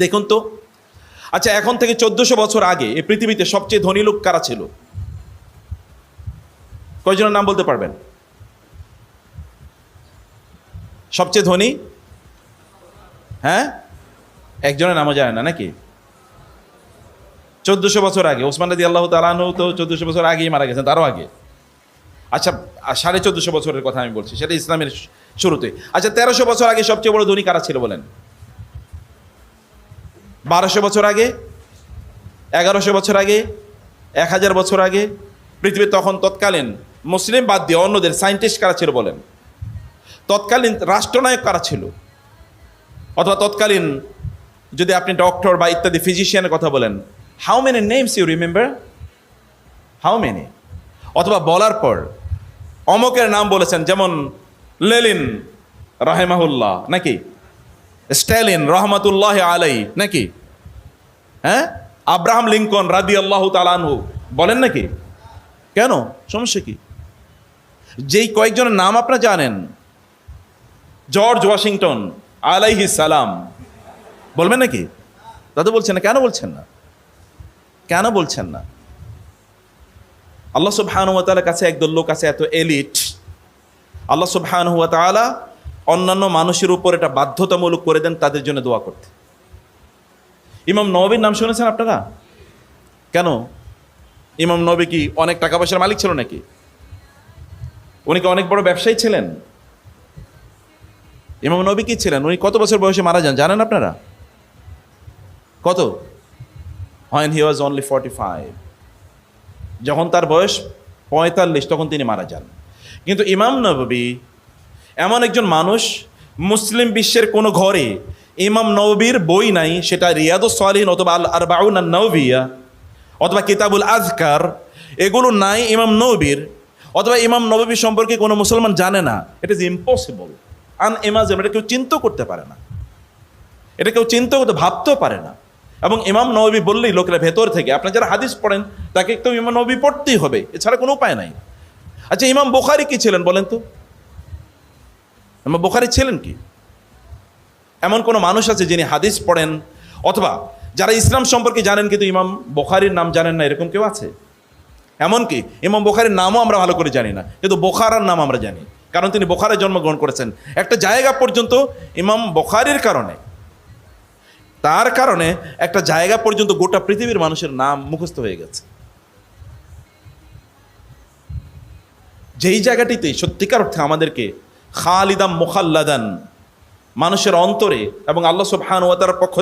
দেখুন তো, আচ্ছা এখন থেকে 1400 বছর আগে এই পৃথিবীতে সবচেয়ে ধনী লোক কারা ছিল? কয়জনের নাম বলতে পারবেন? সবচেয়ে ধনী? হ্যাঁ, একজনের নামও জানেন না নাকি? 1400 বছর আগে ওসমান রাদিয়াল্লাহু তাআলা আনহু তো 1400 বছর আগেই মারা গেছেন, তারও আগে। আচ্ছা 1450 বছরের কথা আমি বলছি, সেটা ইসলামের শুরুতে। আচ্ছা 1300 বছর আগে সবচেয়ে বড় ধনী কারা ছিল বলেন? 1200 বছর আগে, 1100 বছর আগে, 1000 বছর আগে পৃথিবীর তখন তৎকালীন মুসলিম বাদ দিয়ে অন্যদের সায়েন্টিস্ট কারা ছিল বলেন? তৎকালীন রাষ্ট্রনায়ক কারা ছিল? অথবা তৎকালীন যদি আপনি ডক্টর বা ইত্যাদি ফিজিশিয়ানের কথা বলেন, how many names you remember? How many? অথবা বলার পর অমকের নাম বলেছেন, যেমন লেলিন রাহেমাহুল্লাহ নাকি, স্ট্যালিন রহমাতুল্লাহ আলাই নাকি, হ্যাঁ, আব্রাহাম লিঙ্কন রাদিয়াল্লাহু তাআলা আনহু বলেন নাকি? কেন, সমস্যা কি? যেই কয়েকজনের নাম আপনারা জানেন, জর্জ ওয়াশিংটন আলাইহিস সালাম, বলবেন নাকি? দাদা বলছেন না, কেন বলছেন না? কেন বলছেন না? আল্লাহ সুবহানাহু ওয়া তাআলার কাছে একদল লোক আছে এত এলিট, আল্লাহ সুবহানাহু ওয়া তাআলা অন্যান্য মানুষের উপর এটা বাধ্যতামূলক করে দেন তাদের জন্য দোয়া করতে। ইমাম নববীর নাম শুনেছেন আপনারা? কেন? ইমাম নবী কি অনেক টাকা পয়সার মালিক ছিল নাকি? উনি কি অনেক বড় ব্যবসায়ী ছিলেন? ইমাম নবী কি ছিলেন? উনি কত বছর বয়সে মারা যান জানেন আপনারা? কত? when he was only 45, যখন তার বয়স 45 তখন তিনি মারা যান। কিন্তু ইমাম নববী এমন একজন মানুষ, মুসলিম বিশ্বের কোনো ঘরে ইমাম নববীর বই নাই, সেটা রিয়াদুস সালিহিন অথবা আল আরবাউন আন নাওয়িয়া অথবা কিতাবুল আযকার, এগুলো নাই ইমাম নববীর, অথবা ইমাম নববী সম্পর্কে কোনো মুসলমান জানে না। ইট ইজ ইম্পসিবল, আনইমাজিনেবল, এটা কেউ চিন্তা করতে পারে না, এটা কেউ চিন্তা করতে ভাবতেও পারে না। এবং ইমাম নববী বললেই লোকেরা ভেতর থেকে, আপনারা যারা হাদিস পড়েন তাকে তো ইমাম নববী পড়তেই হবে, এছাড়া কোনো উপায় নাই। আচ্ছা ইমাম বুখারী কি ছিলেন বলেন তো? ইমাম বুখারী ছিলেন কি? এমন কোনো মানুষ আছে যিনি হাদিস পড়েন অথবা যারা ইসলাম সম্পর্কে জানেন কিন্তু ইমাম বুখারীর নাম জানেন না, এরকম কেউ আছে? এমনকি ইমাম বুখারীর নামও আমরা ভালো করে জানি না, কিন্তু বুখারার নাম আমরা জানি, কারণ তিনি বুখারায় জন্মগ্রহণ করেছেন। একটা জায়গা পর্যন্ত ইমাম বুখারীর কারণে, তার কারণে একটা জায়গা পর্যন্ত গোটা পৃথিবীর মানুষের নাম মুখস্থ হয়ে গেছে। যেই জায়গাটিতে সত্যিকার অর্থে আমাদেরকে খালিদাম মুখাল্লাদান মানুষের অন্তরে এবং আল্লাহ সুবহানাহু ওয়া তাআলার পক্ষ